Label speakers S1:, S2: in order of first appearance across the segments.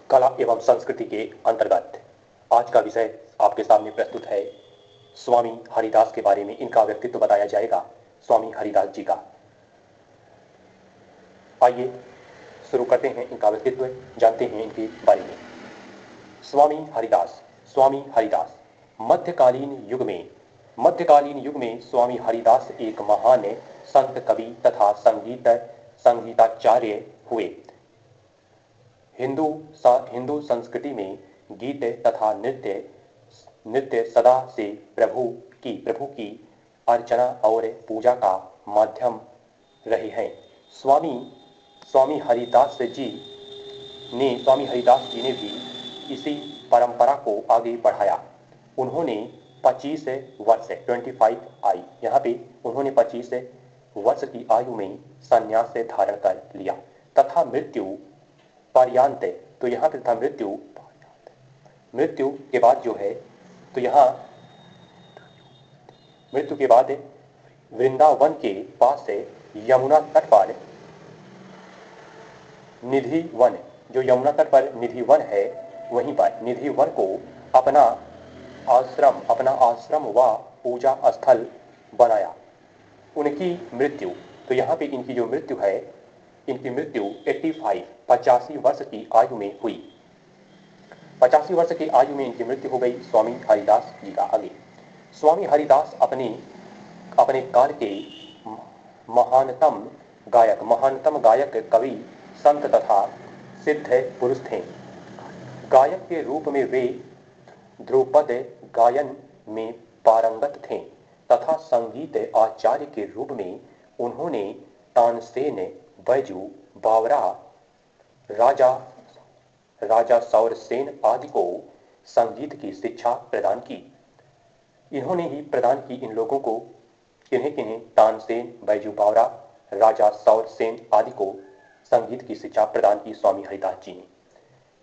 S1: कला एवं संस्कृति के अंतर्गत आज का विषय आपके सामने प्रस्तुत है। स्वामी हरिदास के बारे में इनका व्यक्तित्व बताया जाएगा, स्वामी हरिदास जी का। आइए शुरू करते हैं इनका व्यक्तित्व, जानते हैं इनके बारे में। स्वामी हरिदास। स्वामी हरिदास मध्यकालीन युग में स्वामी हरिदास एक महान संत, कवि तथा संगीताचार्य हुए। हिंदू संस्कृति में गीत तथा नृत्य सदा से प्रभु की अर्चना और पूजा का माध्यम रहे हैं। स्वामी हरिदास जी ने भी इसी परंपरा को आगे बढ़ाया। उन्होंने 25 वर्ष की आयु में संन्यास धारण कर लिया तथा मृत्यु पर्यंत, तो यहाँ पे था मृत्यु के बाद जो है, तो यहाँ मृत्यु के बाद वृंदावन के पास से यमुना तट पर निधि वन, जो यमुना तट पर निधि वन है, वहीं पर निधि वन को अपना आश्रम व पूजा स्थल बनाया। उनकी मृत्यु, तो यहाँ पे इनकी जो मृत्यु है, इनकी मृत्यु 85 वर्ष की आयु में हुई। 85 वर्ष की आयु में इनकी मृत्यु हो गई स्वामी हरिदास जी का। आगे स्वामी हरिदास अपने काल के महानतम गायक, कवि, संत तथा सिद्ध पुरुष थे। गायक के रूप में वे ध्रुपद गायन में पारंगत थे तथा संगीत आचार्य के रूप में उन्होंने तानसेन, बैजू, बावरा, राजा सौरसेन आदि को संगीत की शिक्षा प्रदान की। इन्होंने ही प्रदान की इन लोगों को, किन्हें तानसेन, बैजू, बावरा, राजा सौरसेन आदि को संगीत की शिक्षा प्रदान की स्वामी हरिदास जी ने।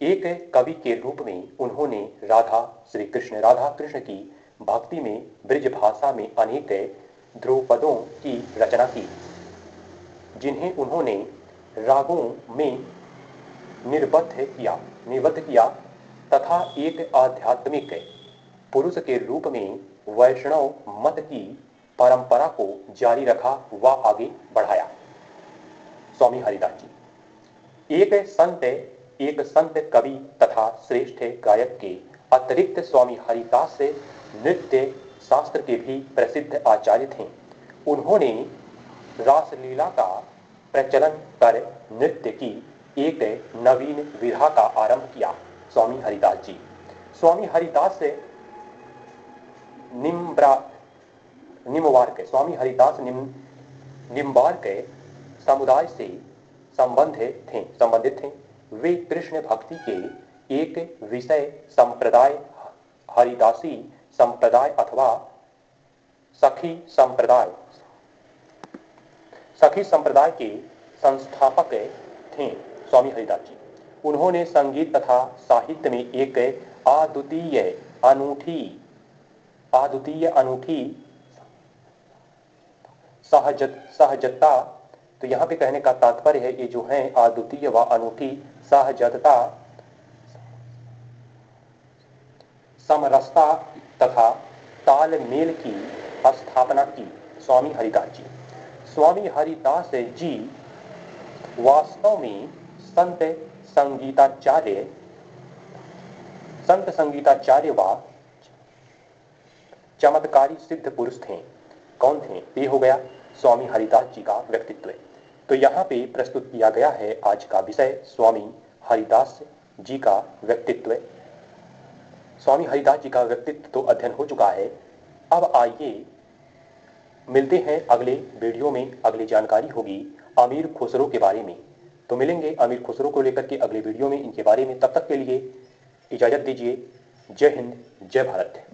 S1: एक कवि के रूप में उन्होंने राधा कृष्ण की भक्ति में ब्रज भाषा में अनेक ध्रुपदों की रचना की, जिन्हें उन्होंने रागों में निर्बद्ध किया तथा एक आध्यात्मिक पुरुष के रूप में वैष्णव मत की परंपरा को जारी रखा व आगे बढ़ाया। स्वामी हरिदास जी एक संत, कवि तथा श्रेष्ठ गायक के अतिरिक्त स्वामी हरिदास नृत्य शास्त्र के भी प्रसिद्ध आचार्य थे। उन्होंने रासलीला का प्रचलन कर नृत्य की एक नवीन विधा का आरंभ किया। स्वामी हरिदास जी। स्वामी हरिदास निम्बार्क समुदाय से संबंधित थे। वे कृष्ण भक्ति के एक विषय संप्रदाय, हरिदासी संप्रदाय अथवा सखी संप्रदाय के संस्थापक थे। स्वामी हरिदास जी। उन्होंने संगीत तथा साहित्य में एक अद्वितीय अनूठी सहजता, तो यहाँ पे कहने का तात्पर्य है, ये जो है अद्वितीय व अनूठी सहजता, समरसता तथा तालमेल की स्थापना की स्वामी हरिदास जी। स्वामी हरिदास जी वास्तव में संत संगीताचार्य व चमत्कारी सिद्ध पुरुष थे। कौन थे? ये हो गया स्वामी हरिदास जी का व्यक्तित्व। तो यहाँ पे प्रस्तुत किया गया है आज का विषय, स्वामी हरिदास जी का व्यक्तित्व। स्वामी हरिदास जी का व्यक्तित्व तो अध्ययन हो चुका है। अब आइए मिलते हैं अगले वीडियो में। अगली जानकारी होगी अमीर खुसरो के बारे में। तो मिलेंगे अमीर खुसरो को लेकर के अगले वीडियो में, इनके बारे में। तब तक के लिए इजाजत दीजिए। जय हिंद, जय भारत।